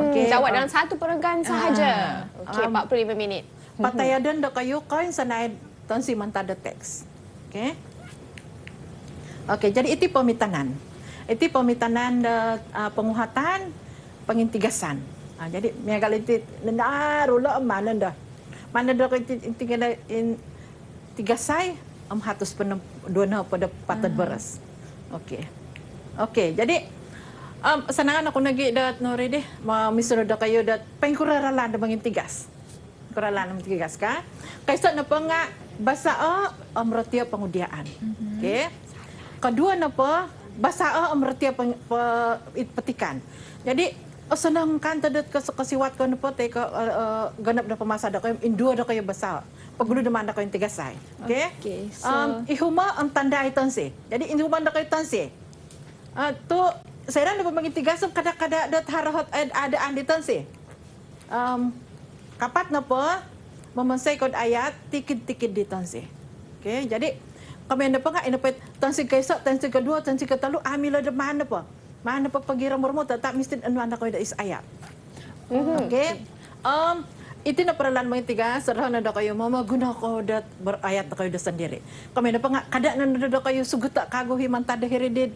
Speaker 2: Okey. Jawab dalam 1 perenggan sahaja. Okey, 45 minit.
Speaker 3: Patayadan dekayu koin sanai tonsi mantada teks. Okey. Okey, jadi itu pemitanan. Itu pemitanan penguhatan, pengintigasan. Jadi megalitit nenda rula mana dah. Mana dah tigasai hatus dua pada patat beras. Okey. Okey, jadi sanangan aku nagi dat nori deh, misal dah kayo dat pengkuraralan dah mengintigas. Kuralan mengintigas ka. Kaisa napa nga basa amratia pengudiaan. Okey. Kedua napa basa amratia petikan. Jadi senang kan tadat kasiwat ko napa te ganap na pamasa da kayo indua da kayo basa. Paggulo naman na kayo tigasay. Okay?
Speaker 7: So
Speaker 3: Ihuma ang tanda iton si. Jadi ihuma na kayo tansi. To saya na pamangin tigasam kada-kada dat harahot ada anditon si. Kapat na po mamansay kod ayat tikid-tikid diton si. Okay? Jadi kami na pa nga inapit tansi kaysa, tansi kedua, tansi ketelu amila de mana po. Mana pa pagira mormo tak mesti anu anda kayo da is ayat. Okay? Itu na peralan mga tiga sarah na da kayo mamaguna ko dat berayat da kayo da sendiri. Kami na pa nga kada na da kayo suguta kaguhi mantada heredid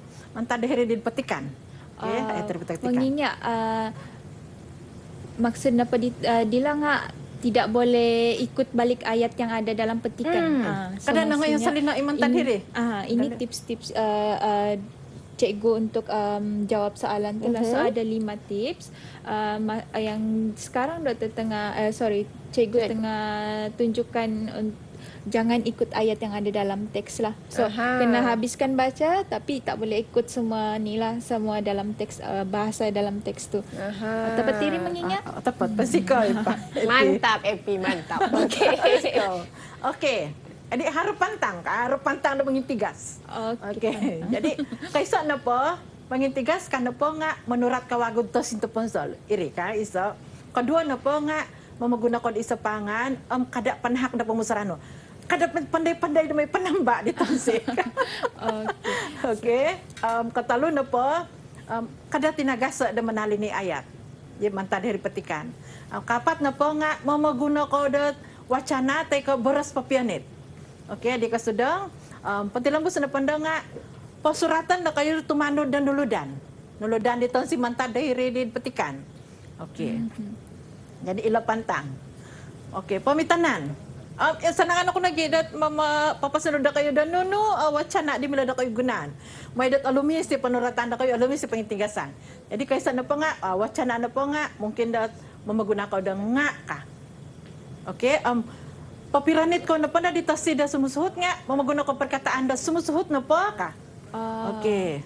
Speaker 3: petikan. Okay, ayat petikan.
Speaker 7: Mengingat maksud napa dila nga tidak boleh ikut balik ayat yang ada dalam petikan.
Speaker 3: Kada na ngayon salina imantan hiri.
Speaker 7: Ini tips-tips cikgu untuk jawab soalan tu lah. So ada 5 tips yang sekarang doktor cikgu tengah tunjukkan jangan ikut ayat yang ada dalam teks lah. So kena habiskan baca tapi tak boleh ikut semua ni lah, semua dalam teks bahasa dalam teks tu. Tepat diri mengingat.
Speaker 3: Tepat pasiko.
Speaker 2: Mantap Epi, mantap. Okey.
Speaker 3: Okey. Jadi harap pantang dah mengintigas. Okey. Jadi kaisa na po mengintigas kan na po nga menurat kawagod to sinto ponsol. Iri ka iso. Kedua na po nga mamagunakan isa pangan kada panhak na pemusarano. Kada pandai-pandai na may panamba di tonsi. Okey. Katalo na po kada tinagasa da manali ni ayat. Di mantad dari petikan. Kapat na po nga mamagunakan dat wacana tay ka beras papianit. Okey, di kasudang pentilambus na pandang nga pasuratan na kayo tumanod dan duludan. nuludan dito si mantad dahiri di petikan. Okey. Jadi ila pantang. Okey, pamitanan. Sanangan ako nagidat mama papasunod na kayo dan no wacana di milada kayo gunan. May dat alumis di panuratan na kayo alumis di pangintigasan. Jadi kaysa na pa nga wacana na pa nga mungkin dat mamaguna ka da nga ka. Okay? Papiranit ko na pa na dito sida sumusuhot nga mamaguna ko perkataan da sumusuhot na pa ka. Okay.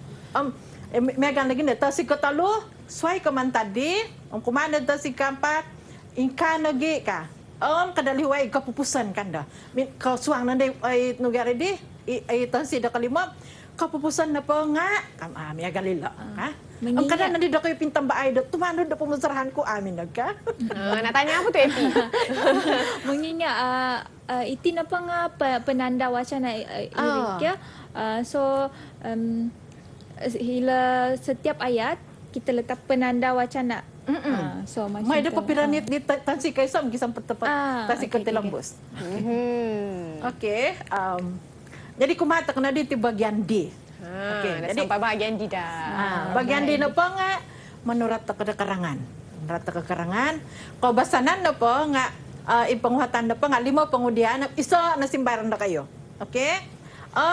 Speaker 3: Megan lagi na si katalo sway ka man tadi kumanda ta si kampat ingka nagi ka. Kadaliway kapupusan kanda. Kau suang nanday ay nugari di ay tansi da kalima kapupusan na pa nga ami agalila ha. Ang kada nandi da kayo pintambay da tumanod da pumusarahan ko amin nagka.
Speaker 2: Natanya apa tuh Epi?
Speaker 7: Mengingat iti na pa nga penanda wacana irik ya. So hila setiap ayat kita letak penanda wacana. So macam
Speaker 3: may da papiranit di tansi kaysam gisam tepat tansi
Speaker 7: okay,
Speaker 3: kentilambus. Okay. Jadi kumata kena di bagian D.
Speaker 2: Okay, jadi sampai bagian di dah.
Speaker 3: Bagian D na pa nga menurut ke karangan. Menurut ke karangan, kau basanan na pa nga ipanguhatan na pa nga 5 pangudian isa na simbaran na kayo. Okay?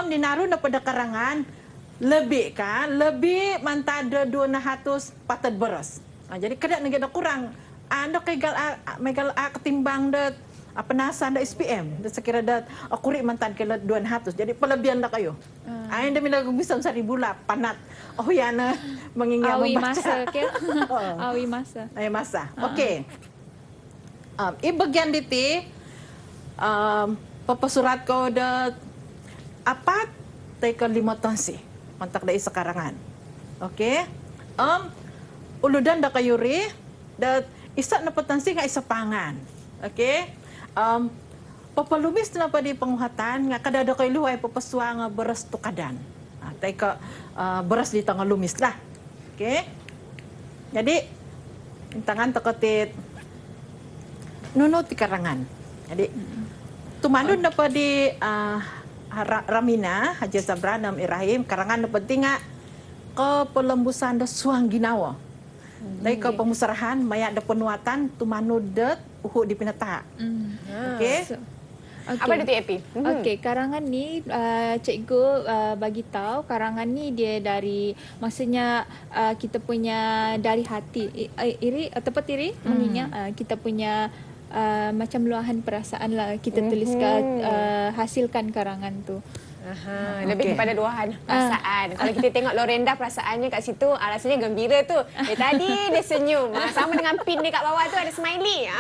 Speaker 3: Dinaro na pada karangan lebih lebih mantada 200 patad beras. Jadi kada nagada kurang anda kay megal ketimbang dat penasan da SPM da sekira dat akuri mantan kay 200 jadi pelebihan na kayo. Ay anda milag bisan sa ribula panat. Oh yana mengingat
Speaker 7: awi
Speaker 3: membaca.
Speaker 7: masa ke? Awi masa.
Speaker 3: Ay masa. Okay. Ibagyan diti papasurat ko da 4 tay ka 5 tansi mantak da isa karangan. Okay? Uludan da kayo ri da isa na patansi nga isa pangan. Okay? Papalumis na pa di panguhatan nga kada da kayo luway papaswa nga beras tukadan. Tay ka beras di tanga lumis lah. Okay? Jadi intangan takatit nunot ti karangan. Jadi tumanod na pa di Ramina Haji Sabranam Irahim karangan na penting nga kepelembusan da suang ginawa. Dahil ka pemusarahan maya da penuatan tumanod dat uhu di pinata. Okay?
Speaker 2: Apa itu Epi?
Speaker 7: Okey, karangan ni cikgu bagi tahu karangan ni dia dari maksudnya kita punya dari hati. Iri tepat iri mengingat kita punya macam luahan perasaan lah kita tuliskan hasilkan karangan tu.
Speaker 2: Lebih kepada luahan perasaan. Kalau kita tengok Lorenda perasaannya kat situ rasanya gembira tu. Tadi dia senyum. Sama dengan pin dia kat bawah tu ada smiley.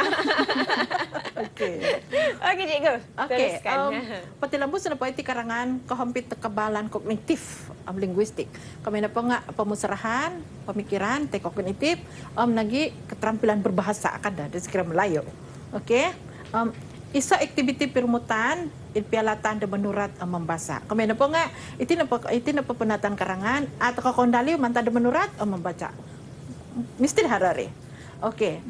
Speaker 3: Okay.
Speaker 2: Okey cikgu.
Speaker 3: Okay.
Speaker 2: Teruskan.
Speaker 3: Patilambu sa napaiti karangan kahampit kekebalan kognitif linguistik. Kami na pa nga pemusarahan, pemikiran, te kognitif, nagi keterampilan berbahasa kada dari sekira Melayu. Okay. Isa aktiviti permutan pialatan de menurat membasa. Kami na po nga iti na po penatan karangan at kakondali manta de menurat membaca. Mesti harare. Okay.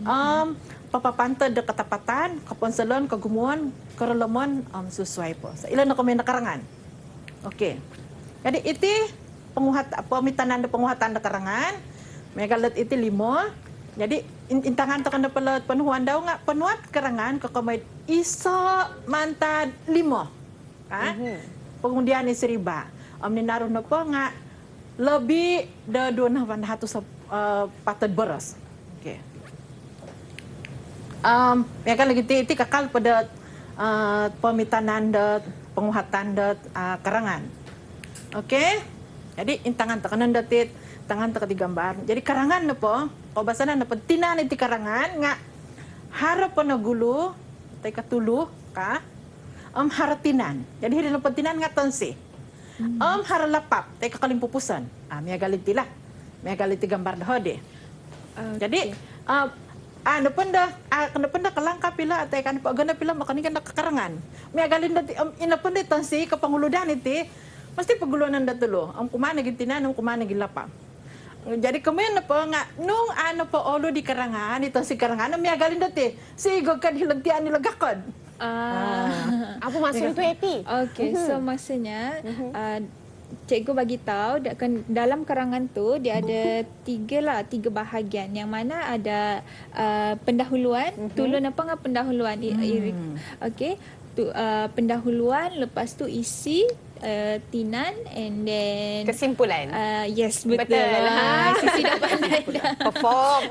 Speaker 3: Papapanta de ketapatan, keponselon, kegumuan, kereleman sesuai po. Sa ilan na kami nakarangan. Okay. Jadi iti pamitanan de penguhatan de karangan. Megalet iti 5. Jadi intangan tekan pelat penuhan daw nga penuat karangan kakamay isa mantad 5. Pengundian ni seriba. Ninaro na po nga lebih da 200 patad beras. Okay. Ya kan lagi ti kakal pada pemitanan da penguhatan da karangan. Okay? Jadi intangan tekanan datit tangan teka digambar. Jadi karangan na po kabasanan na tinan iti karangan nga harap pa nagulu tay katuluh ka haratinan. Jadi hiri na tinan nga tonsi. Haralapap tay kakalimpupusan. Miya galit tila. Miya galit ti gambar dahode. Jadi ano panda kalangka pila tay kan pagana pila makani kan kakarangan. Miya galit dati ina panda tonsi kapanguludan iti pasti pagulunan datulo. Kumana gintinan kumana gilapa. Jadi kemudian apa nga nung ano pa olo di karangan ito si karangan miya galin dati sigog kan hilagtian nilagakod.
Speaker 2: Apa maksud itu Epi?
Speaker 7: Okey, so maksudnya cikgu bagi tahu dalam karangan tu dia ada tiga bahagian yang mana ada pendahuluan, tulun apa ngah pendahuluan okey. Pendahuluan, lepas tu isi, tinan, and then
Speaker 2: Kesimpulan.
Speaker 7: yes, betul.
Speaker 2: Betul.
Speaker 7: Sisi dah pandai dah.
Speaker 2: Perform.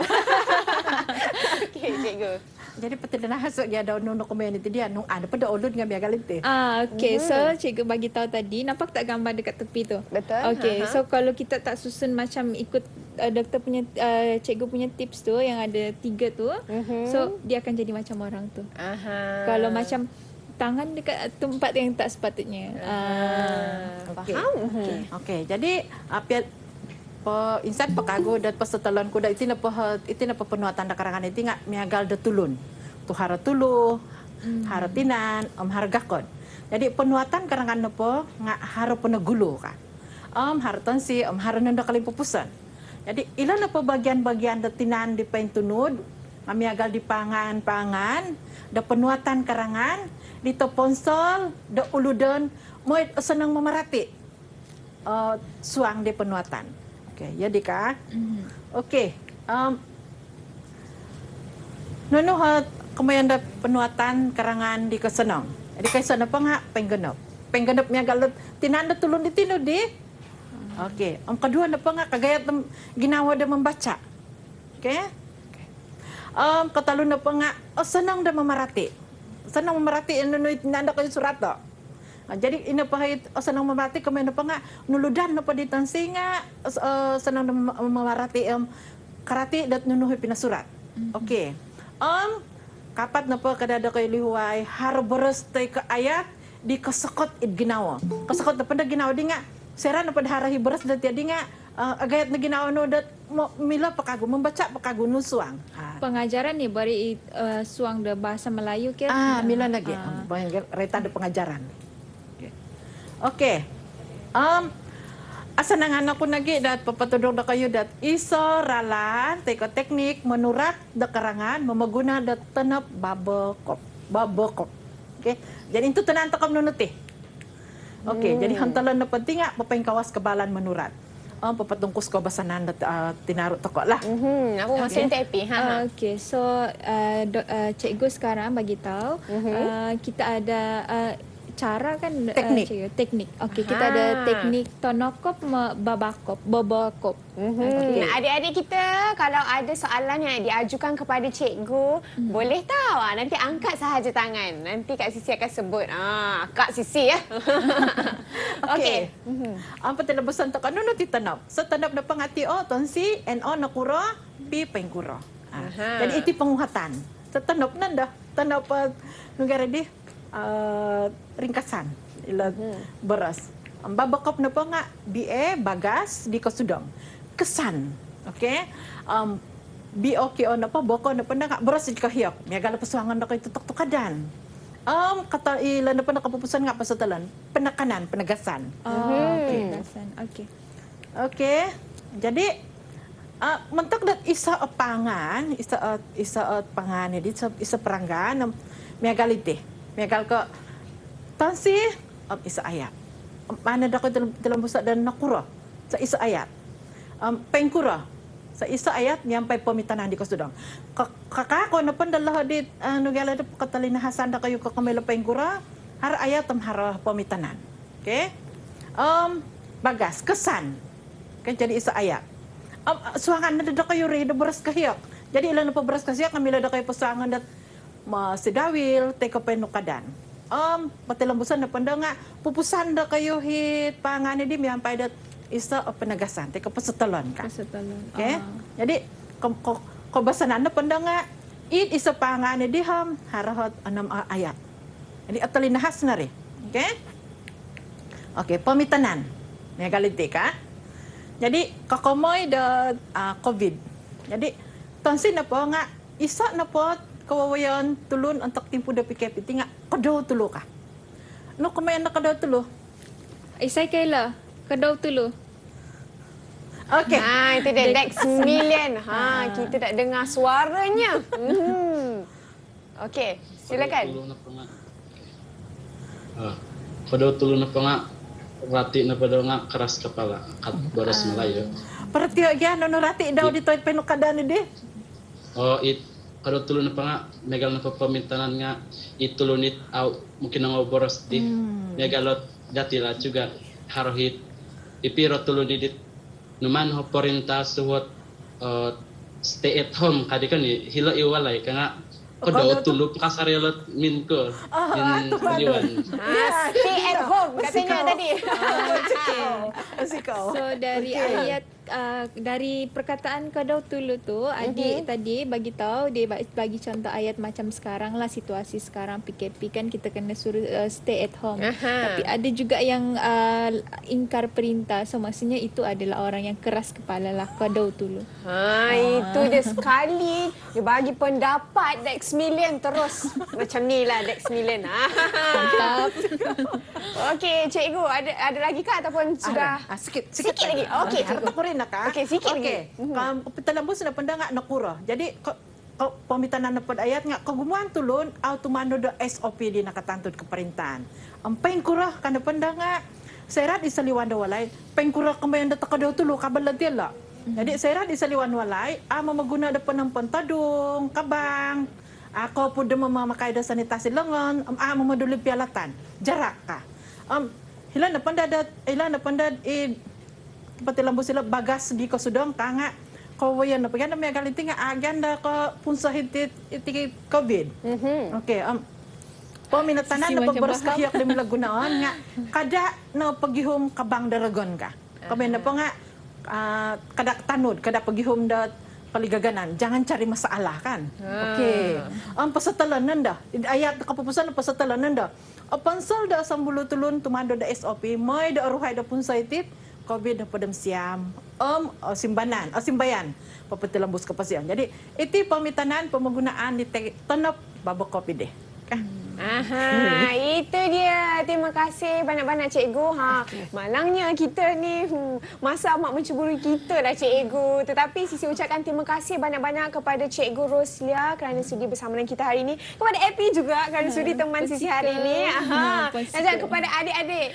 Speaker 2: Okey, cikgu.
Speaker 3: Jadi petidana hasut dia ada undang community dia ada pada ulun dengan biagal itu.
Speaker 7: Okey, so cikgu bagi tahu tadi, nampak tak gambar dekat tepi tu?
Speaker 2: Betul.
Speaker 7: Okey, so kalau kita tak susun macam ikut doktor punya cikgu punya tips tu yang ada 3 tu, so dia akan jadi macam orang tu. Kalau macam tangan dekat tempat yang tak sepatutnya.
Speaker 2: Faham?
Speaker 3: Okey, jadi insan pekago dan pesetelan kuda itu napa penuatan da karangan itu ngak miagal da tulun. Tu hara tulu, hara tinan, hargakon. Jadi penuatan karangan napa ngak hara penegulu ka. Hara tansi, hara nanda kali pupusan. Jadi ila napa bagian-bagian da tinan di pain tunud, miagal di pangan, da penuatan karangan, di toponsol, da uludon, moy senang memerhati. Suang di penuatan. Okey, ya Dika. Okey. Nono kemudian ada penuatan karangan di kesenang. Jadi kesenang apa ngak penggenep. Penggenep miagal tinanda tulun di tinu di. Okey. Kedua apa ngak kagayat ginawa da membaca. Okey. Katalun apa ngak senang da memerhati. Senang memerhati nono tinanda kayu surat tak. Jadi ina pahit senang memerhati kemudian apa ngak nuludan apa di tansinga senang memerhati karati dat nunuhi pinasurat. Okey. Kapat napa kada ada kay lihuai har beres tay ke ayat di kesekot id ginawa. Kesekot napa da ginawa di nga seran napa harahi beres dat di nga agayat na ginawa no dat mila pekagu membaca pekagu nu suang.
Speaker 7: Pengajaran ni bari suang da bahasa Melayu ke?
Speaker 3: Mila lagi. Reta ada pengajaran. Okey. Asanangan aku lagi dat papatudong da kayo dat iso ralan teko teknik menurak da karangan memaguna da tenap babokop. Okey. Jadi itu tenan takam nunuti. Okey, jadi hantalan na penting papaing kawas kebalan menurat. Papatungkus ko basanan da tinaru toko lah.
Speaker 2: Aku masih tepi.
Speaker 7: Okey, so cikgu sekarang bagi tahu kita ada cara kan teknik. Okey, kita ada teknik tonokop babakop.
Speaker 2: Adik-adik kita kalau ada soalan yang diajukan kepada cikgu, boleh tahu nanti angkat sahaja tangan. Nanti Kak Sisi akan sebut. Kak Sisi ya. Okey.
Speaker 3: Apa telebusan tak anu ti tanap. So tanap na pangati tonsi no nakuro pi pengkuro. Jadi itu penguhatan. So tanap nanda tanap negara di ringkasan ila beras. Babakop na po nga bagas di kasudong. Kesan. Okay? BOKO na po boko na po nga beras di kahiyok. Miagal pasuangan na kayo tutok-tukadan. Kata ila na po nakapupusan nga pasatalan. Penekanan, penegasan.
Speaker 7: Penegasan. Okay.
Speaker 3: Okay. Jadi mentok dat isa pangan, isa pangan di isa peranggan miagal ite. Miagal ko tansi isa ayat. Mana dak dalam busa dan nakura sa isa ayat. Pengkura sa isa ayat nyampai pemitanan di kasudang. Kakako na pandalah di nugala de katalinahasan da kayo kakamela pengkura har ayat har pemitanan. Okay? Bagas kesan. Kan jadi isa ayat. Suangan na da kayo re beras kahiyok. Jadi ilan na pa beras kahiyok kamila da kayo pasangan dat sidawil teko penukadan. Patilambusan na panda nga pupusan da kayo hit pangani di miyampay dat isa penegasan teko pasetalon ka.
Speaker 7: Pasetalon.
Speaker 3: Okay? Jadi ko basanan na panda nga isa pangani di harahot 6 ayat. Jadi atalinahas na ri. Okay? Okay, pamitanan. Nya galiti ka. Jadi kakomoy da COVID. Jadi tonsin na po nga isa na po kawawayan tulun antak timpo da pikepiti nga kadaw tulo ka. No kumayan na kadaw tulo.
Speaker 7: Isay kayla, kadaw tulo.
Speaker 3: Okay.
Speaker 2: Itu dia next million. Kita tak dengar suaranya. Okey, silakan.
Speaker 8: Kadaw tulo na pa nga Rati na pada nga keras kepala kat boros Melayu.
Speaker 3: Perhati ya nono rati daw dito ay penukadaan ni
Speaker 8: Oh kalau tulun na pa nga megal na pa pamintanan nga itulunit mungkin nga boros di megalot datila juga harohit ipiro tulunit numan ho porinta suwat stay at home kadi kan hila iwalay kanga kodo tulu kasarelot min ko min diwan.
Speaker 2: Stay at home katanya tadi.
Speaker 7: So dari ayat dari perkataan kadau tulu tu adik tadi bagi tahu dia bagi contoh ayat macam sekarang lah situasi sekarang PKP kan kita kena suruh stay at home. Tapi ada juga yang ingkar perintah. So maksudnya itu adalah orang yang keras kepala lah kadau tulu.
Speaker 2: Itu dia sekali dia bagi pendapat Dex Million terus macam ni lah Dex Million.
Speaker 7: Mantap.
Speaker 2: Okey, cikgu ada lagi kah ataupun sudah?
Speaker 3: Sikit
Speaker 2: lagi. Okey, cikgu. Okey, sikit lagi.
Speaker 3: Petalambus na panda nga nakura. Jadi pamitanan na pod ayat nga kagumuan tulon automano do SOP di nakatantod ka perintahan. Ang pengkura kana panda nga serat isaliwan do walay. Pengkura kamayan da takadaw tulo kabaladela. Jadi serat isaliwan walay mamaguna da panang pantadong kabang. Ako po da mamamakay da sanitasi langon mamaduli pialatan. Jarak ka. Hila na pandad patilambo sila bagas di ko sudong tanga kawayan na pagyan na may galinting nga aganda ko punsahin iti COVID. Okay, paminatanan na pagbaras kahiyok na milagunaon nga kada na paghihom kabang daragon ka. Kami na pa nga kada tanod, kada paghihom da paligaganan, jangan cari masalah kan. Okay. Ang pasatalanan da, ayat kapupusan ng pasatalanan da. Pansal da sambulutulun tumando da SOP, may da aruhay da punsaitit, COVID na padam siyam, simbayan, papatilambos ka pa siya. Jadi, iti pamitanan, pamagunaan ni tanap babak COVID deh.
Speaker 2: Itu dia. Terima kasih banyak-banyak cikgu. Malangnya kita ni masa amat mencemburu kita lah cikgu. Tetapi Sisi ucapkan terima kasih banyak-banyak kepada Cikgu Roslia kerana sudi bersama dengan kita hari ini. Kepada Epi juga kerana sudi teman Sisi hari ini. Dan juga kepada adik-adik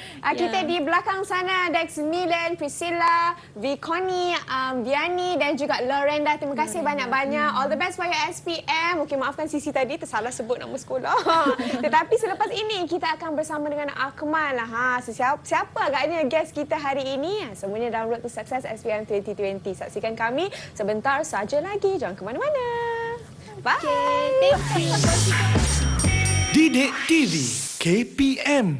Speaker 2: kita di belakang sana, Dex Milen, Priscilla, Viconi, Viani dan juga Lorenda. Terima kasih banyak-banyak. All the best for your SPM. Okey, maafkan Sisi tadi tersalah sebut nama sekolah. Tetapi selepas ini kita akan bersama dengan Akmal lah. Siapa agaknya guest kita hari ini? Semuanya dalam Road to Success SPM 2020. Saksikan kami sebentar saja lagi. Jangan ke mana-mana. Bye.
Speaker 7: Okay, thank you.
Speaker 1: Didik TV KPM.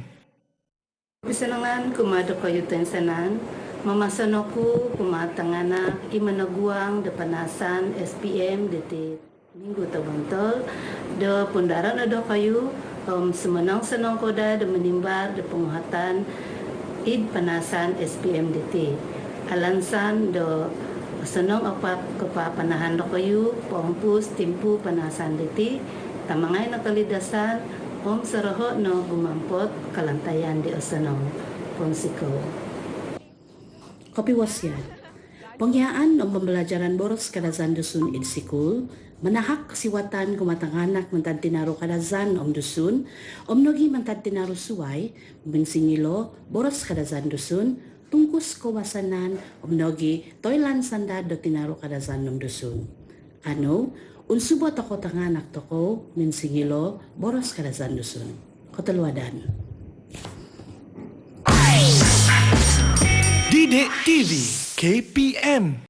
Speaker 4: Kesenangan kumado kayo tensenan. Mamasanoku kumatangana imanaguang depanasan SPM DT minggu tabantol do pundaran ada kayu semenang-senang koda de menimbar de penguhatan id panasan SPM DT alansan do senang apa kepa panahan do kayu pompus timpu panasan DT tamangay na kalidasan saraho no gumampot kalantayan di osanong ponsiko kopi wasiat pengyaan ng pembelajaran boros kadazan dusun idsikul manahak kasiwatan kumatanganak mentad tinaro kadazan dusun nogi mentad tinaro suway binsingilo boros kadazan dusun tungkus kawasanan nogi toilan sanda do tinaro kadazan dusun unsubot ako tanganak toko binsingilo boros kadazan dusun kotelwadan
Speaker 1: Didik TV KPM.